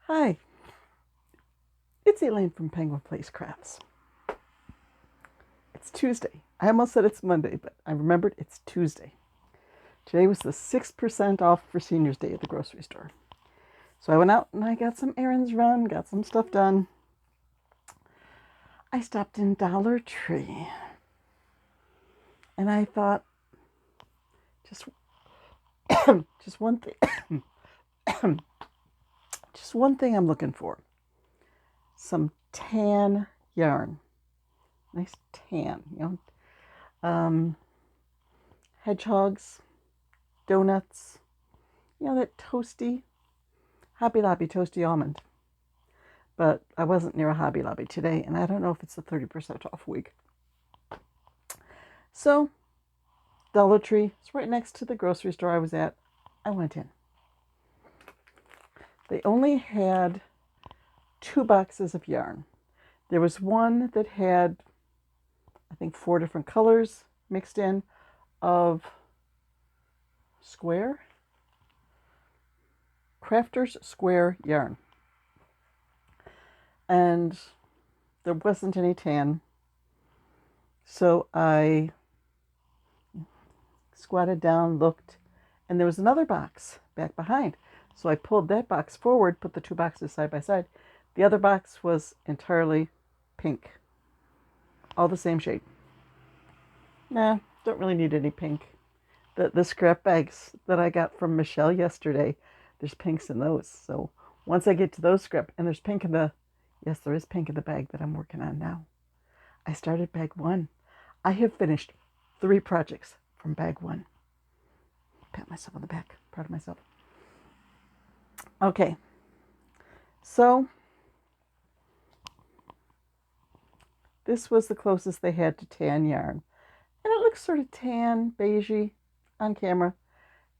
Hi, it's Elaine from Penguin Place Crafts. It's Tuesday. I almost said it's Monday, but I remembered it's Tuesday. Today was the 6% off for Seniors Day at the grocery store. So I went out and I got some errands run, got some stuff done. I stopped in Dollar Tree and I thought, just, just one thing, just one thing I'm looking for. Some tan yarn. Nice tan, hedgehogs, donuts, that toasty, Hobby Lobby toasty almond. But I wasn't near a Hobby Lobby today, and I don't know if it's the 30% off week. So, Dollar Tree, it's right next to the grocery store I was at. I went in. They only had 2 boxes of yarn. There was one that had, I think, 4 different colors mixed in of Crafters Square yarn. And there wasn't any tan. So I squatted down, looked, and there was another box back behind. So I pulled that box forward, put the 2 boxes side by side. The other box was entirely pink. All the same shade. Nah, don't really need any pink. The scrap bags that I got from Michelle yesterday, there's pinks in those. So once I get to those scrap, and there's pink in yes, there is pink in the bag that I'm working on now. I started bag 1. I have finished 3 projects from bag 1. Pat myself on the back. Proud of myself. Okay. So this was the closest they had to tan yarn. And it looks sort of tan, beigey on camera.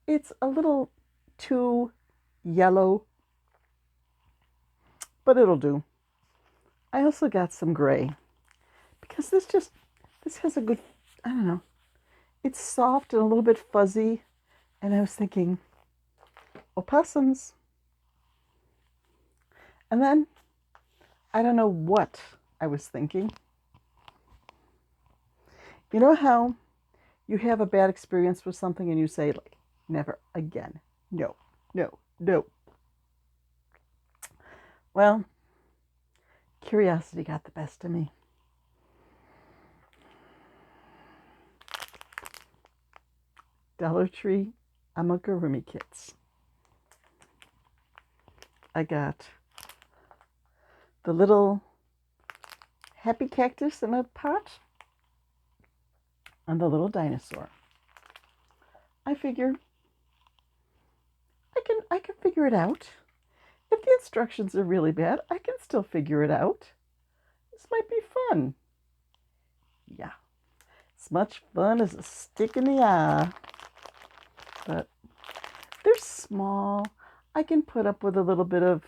It's a little too yellow, but it'll do. I also got some gray because this has a good, I don't know, it's soft and a little bit fuzzy. And I was thinking, opossums. And then I don't know what I was thinking. You know how you have a bad experience with something and you say, like, never again. No, no, no. Well, curiosity got the best of me. Dollar Tree amigurumi kits. I got the little happy cactus in a pot and the little dinosaur. I figure I can figure it out. If the instructions are really bad, I can still figure it out. This might be fun. Yeah, as much fun as a stick in the eye. But they're small. I can put up with a little bit of,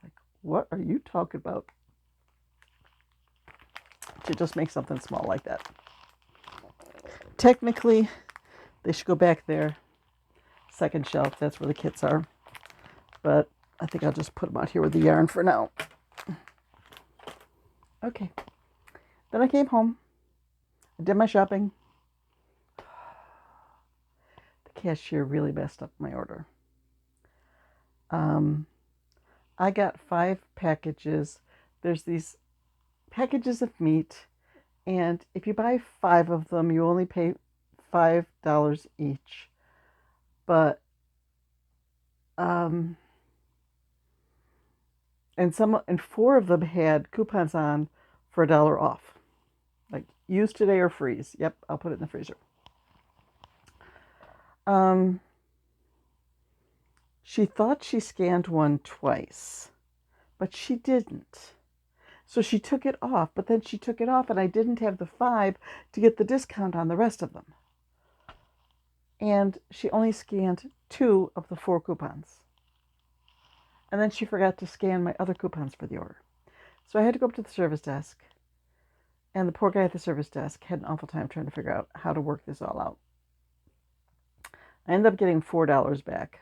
like, what are you talking about? To just make something small like that. Technically, they should go back there. Second shelf, that's where the kits are. But I think I'll just put them out here with the yarn for now. Okay. Then I came home. I did my shopping. The cashier really messed up my order. I got 5 packages. There's these packages of meat, and if you buy 5 of them, you only pay $5 each. But and 4 of them had coupons on for $1 off. Like, use today or freeze. Yep, I'll put it in the freezer. She thought she scanned one twice, but she didn't. So she took it off, but then she took it off and I didn't have the 5 to get the discount on the rest of them. And she only scanned 2 of the 4 coupons. And then she forgot to scan my other coupons for the order. So I had to go up to the service desk. And the poor guy at the service desk had an awful time trying to figure out how to work this all out. I ended up getting $4 back,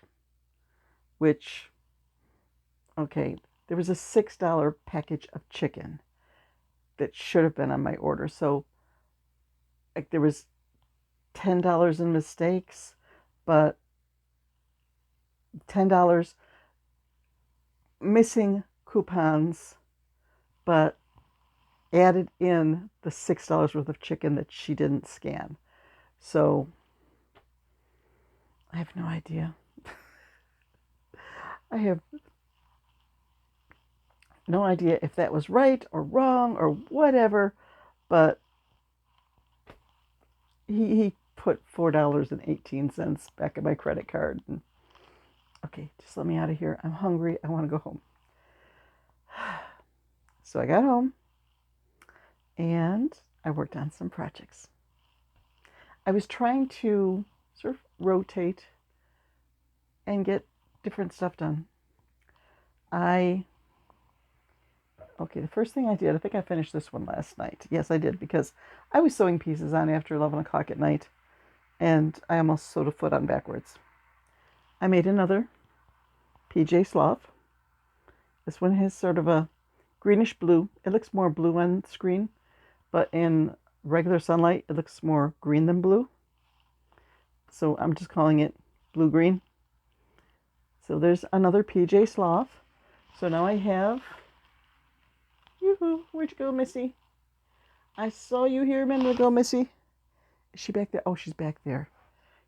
which, okay, there was a $6 package of chicken that should have been on my order. So like there was $10 in mistakes, but $10 missing coupons, but added in the $6 worth of chicken that she didn't scan. So I have no idea. I have no idea if that was right or wrong or whatever, but he put $4.18 back in my credit card. And, okay, just let me out of here. I'm hungry. I want to go home. So I got home and I worked on some projects. I was trying to sort of rotate and get different stuff done. Okay, the first thing I did, I think I finished this one last night. Yes, I did, because I was sewing pieces on after 11 o'clock at night, and I almost sewed a foot on backwards. I made another PJ Sloth. This one has sort of a greenish blue. It looks more blue on the screen, but in regular sunlight, it looks more green than blue. So I'm just calling it blue-green. So there's another PJ Sloth. So now I have... Yoo-hoo, where'd you go, Missy? I saw you here a minute ago, Missy. Is she back there? Oh, she's back there.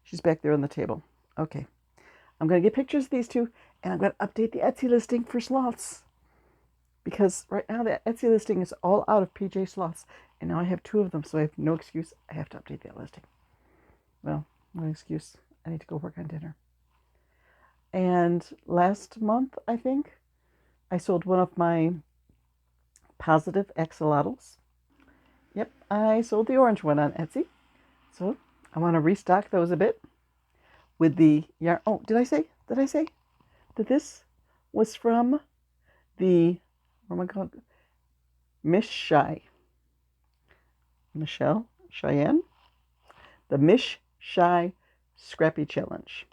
She's back there on the table. Okay. I'm going to get pictures of these two, and I'm going to update the Etsy listing for sloths. Because right now the Etsy listing is all out of PJ Sloths, and now I have 2 of them, so I have no excuse. I have to update that listing. Well, no excuse. I need to go work on dinner. And last month, I think, I sold one of my positive axolotls. Yep, I sold the orange one on Etsy. So I want to restock those a bit with the yarn. Oh, did I say that this was from the, what am I called? Cheyenne? The Mish Shy Scrappy Challenge.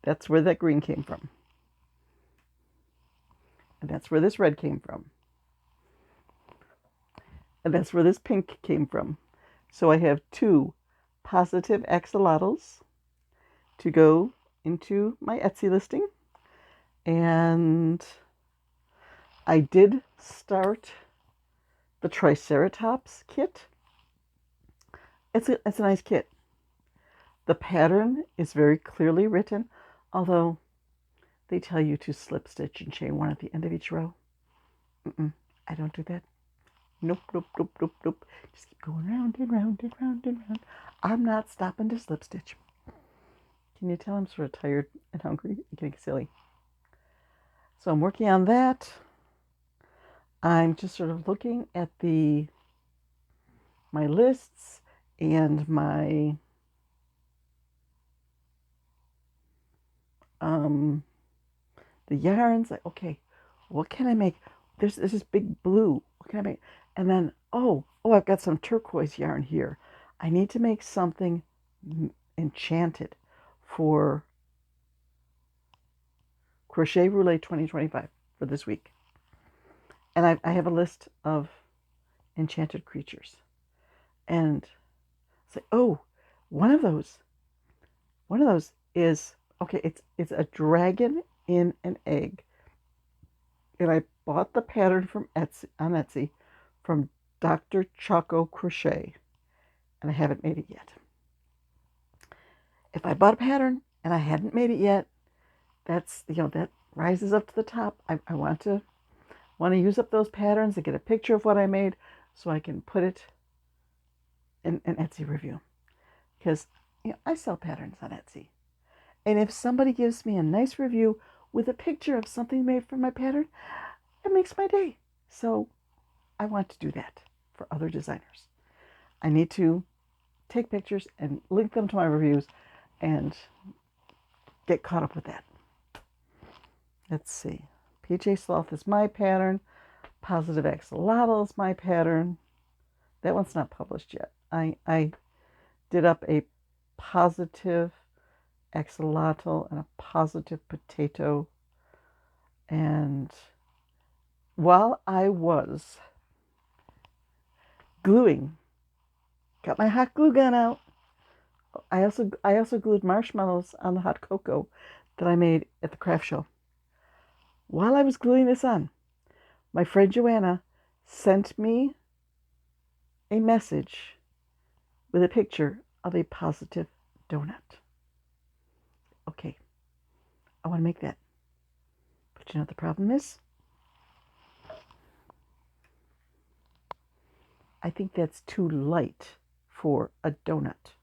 That's where that green came from. And that's where this red came from. And that's where this pink came from. So I have 2 positive axolotls to go into my Etsy listing. And I did start the Triceratops kit. It's a nice kit. The pattern is very clearly written, although they tell you to slip stitch and chain 1 at the end of each row. I don't do that. Nope. Just keep going round and round and round and round. I'm not stopping to slip stitch. Can you tell I'm sort of tired and hungry and getting silly? So I'm working on that. I'm just sort of looking at my lists and my the yarns. Like, okay, what can I make? There's this big blue. What can I make? And then, oh, I've got some turquoise yarn here. I need to make something enchanted for Crochet Roulette 2025 for this week. And I have a list of enchanted creatures. And it's like, oh, one of those is, okay, it's a dragon in an egg. And I bought the pattern from on Etsy from Dr. Choco Crochet, and I haven't made it yet. If I bought a pattern and I hadn't made it yet, that's, that rises up to the top. I want to use up those patterns and get a picture of what I made so I can put it in an Etsy review. Because I sell patterns on Etsy. And if somebody gives me a nice review with a picture of something made from my pattern, it makes my day. So I want to do that for other designers. I need to take pictures and link them to my reviews and get caught up with that. Let's see. PJ Sloth is my pattern. Positive Axolotl is my pattern. That one's not published yet. I did up a positive axolotl and a positive potato, and while I was gluing, got my hot glue gun out. I also glued marshmallows on the hot cocoa that I made at the craft show. While I was gluing this on, my friend Joanna sent me a message with a picture of a positive donut. Okay, I want to make that. But you know what the problem is? I think that's too light for a donut.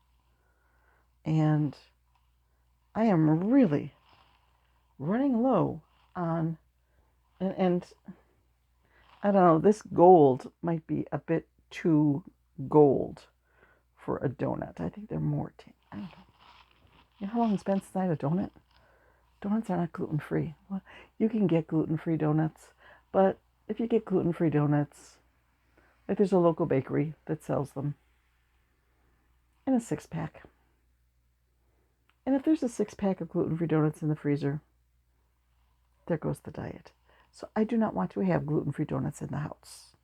And I am really running low on, and I don't know, this gold might be a bit too gold for a donut. I think they're more, I don't know. You know how long it's been since I had a donut? Donuts are not gluten-free. Well, you can get gluten-free donuts, but if you get gluten-free donuts, like there's a local bakery that sells them in a 6-pack. And if there's a 6-pack of gluten-free donuts in the freezer, there goes the diet. So I do not want to have gluten-free donuts in the house.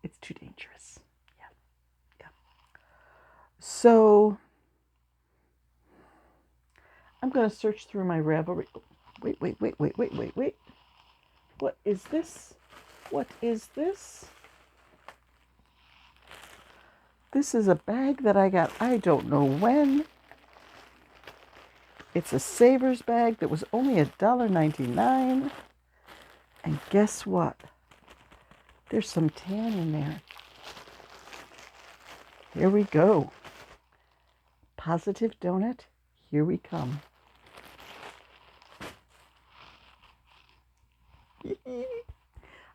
It's too dangerous. Yeah. So I'm going to search through my Ravelry. Wait. What is this? This is a bag that I got, I don't know when. It's a Savers bag that was only $1.99. And guess what? There's some tan in there. Here we go. Positive donut. Here we come.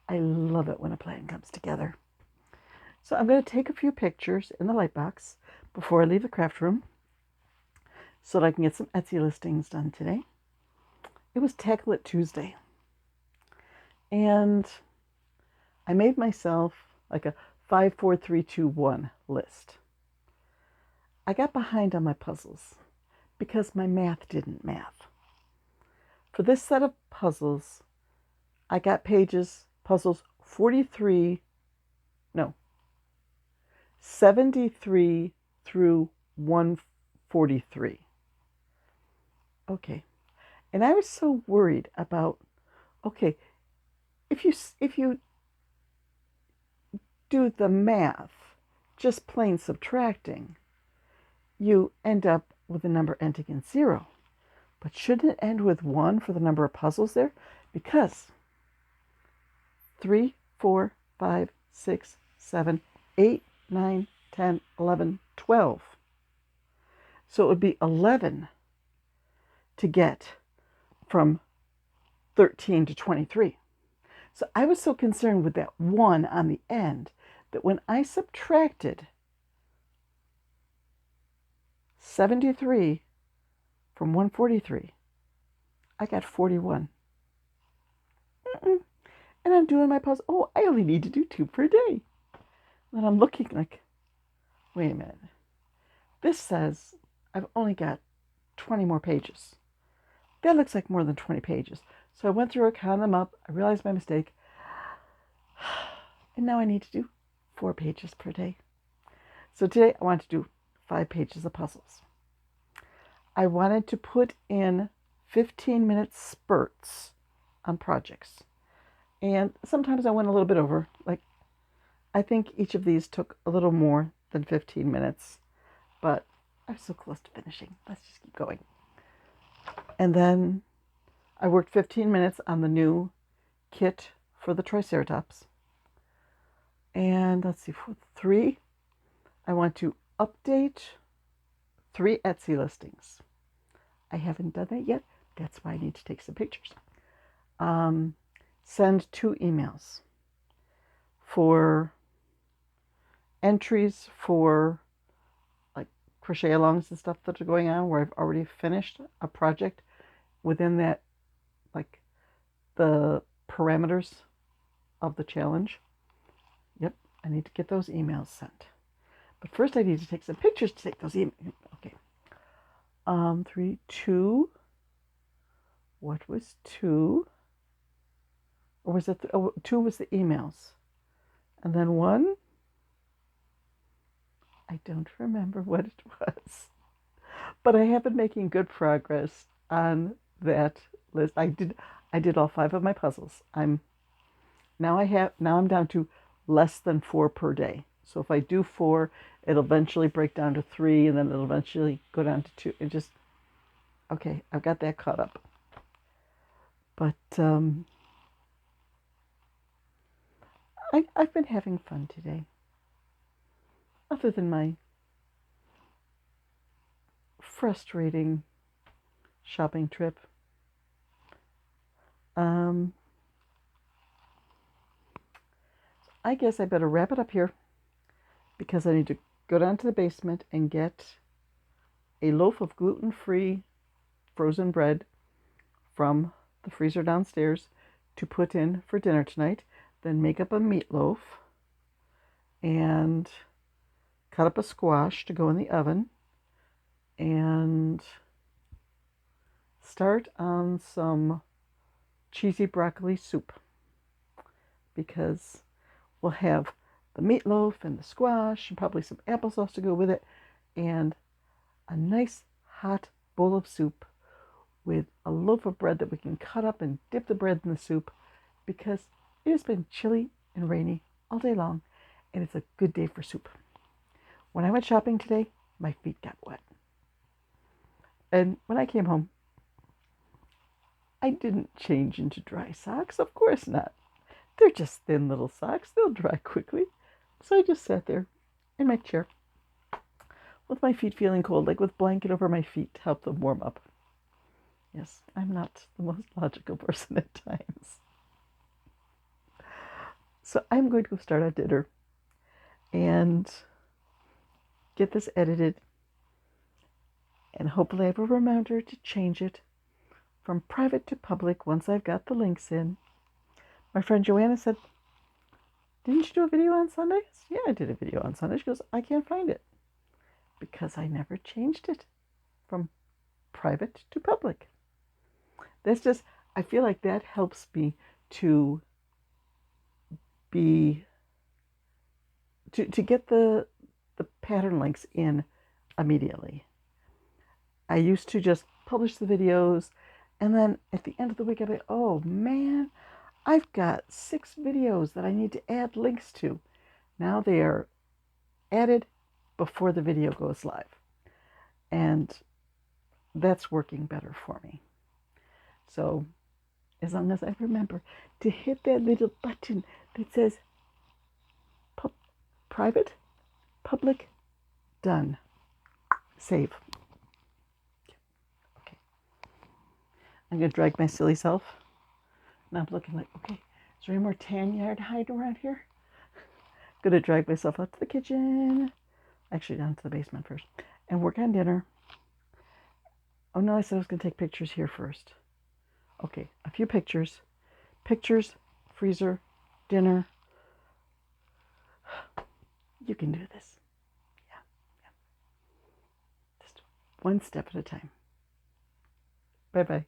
I love it when a plan comes together. So I'm going to take a few pictures in the light box before I leave the craft room so that I can get some Etsy listings done today. It was Tackle It Tuesday. And I made myself like a 5, 4, 3, 2, 1 list. I got behind on my puzzles because my math didn't math. For this set of puzzles, I got puzzles 73 through 143. Okay. And I was so worried about, okay, if you do the math, just plain subtracting, you end up with a number ending in 0. But shouldn't it end with 1 for the number of puzzles there? Because 3, 4, 5, 6, 7, 8, 9, 10, 11, 12. So it would be 11 to get from 13 to 23. So I was so concerned with that 1 on the end that when I subtracted 73 from 143, I got 41. And I'm doing my puzzle. Oh, I only need to do 2 per day. And I'm looking like, wait a minute. This says I've only got 20 more pages. That looks like more than 20 pages. So I went through it, counted them up. I realized my mistake. And now I need to do 4 pages per day. So today I want to do 5 pages of puzzles. I wanted to put in 15-minute spurts on projects. And sometimes I went a little bit over. Like, I think each of these took a little more than 15 minutes. But I'm so close to finishing. Let's just keep going. And then I worked 15 minutes on the new kit for the Triceratops. And let's see, for 3, I want to update 3 Etsy listings. I haven't done that yet. That's why I need to take some pictures. Send 2 emails for entries for like crochet alongs and stuff that are going on where I've already finished a project within that, like the parameters of the challenge. Yep, I need to get those emails sent. But first I need to take some pictures to take those emails. Okay. 3, 2. What was 2? Or was it, two was the emails. And then one, I don't remember what it was. But I have been making good progress on that list. I did all 5 of my puzzles. Now I'm down to less than 4 per day. So if I do 4, it'll eventually break down to 3, and then it'll eventually go down to 2. It just, okay, I've got that caught up. But I've been having fun today. Other than my frustrating shopping trip. I guess I better wrap it up here because I need to go down to the basement and get a loaf of gluten-free frozen bread from the freezer downstairs to put in for dinner tonight, then make up a meatloaf and cut up a squash to go in the oven and start on some cheesy broccoli soup because we'll have the meatloaf and the squash and probably some applesauce to go with it and a nice hot bowl of soup with a loaf of bread that we can cut up and dip the bread in the soup because it has been chilly and rainy all day long and it's a good day for soup. When I went shopping today, my feet got wet. And when I came home, I didn't change into dry socks. Of course not. They're just thin little socks. They'll dry quickly. So I just sat there in my chair with my feet feeling cold, like with blanket over my feet to help them warm up. Yes, I'm not the most logical person at times. So I'm going to go start on dinner and get this edited. And hopefully I will remember to change it from private to public once I've got the links in. My friend Joanna said, "Didn't you do a video on Sunday?" Yeah, I did a video on Sunday. She goes, "I can't find it." Because I never changed it from private to public. That's just, I feel like that helps me to get the pattern links in immediately. I used to just publish the videos and then at the end of the week I'd be, oh man, I've got 6 videos that I need to add links to. Now they are added before the video goes live. And that's working better for me. So as long as I remember to hit that little button that says private, public, done. Save. Okay. I'm going to drag my silly self. And I'm looking like, okay, is there any more tan yard hiding around here? I'm going to drag myself out to the kitchen. Actually, down to the basement first. And work on dinner. Oh no, I said I was going to take pictures here first. Okay, a few pictures. Pictures, freezer, dinner. You can do this. Yeah. Just one step at a time. Bye-bye.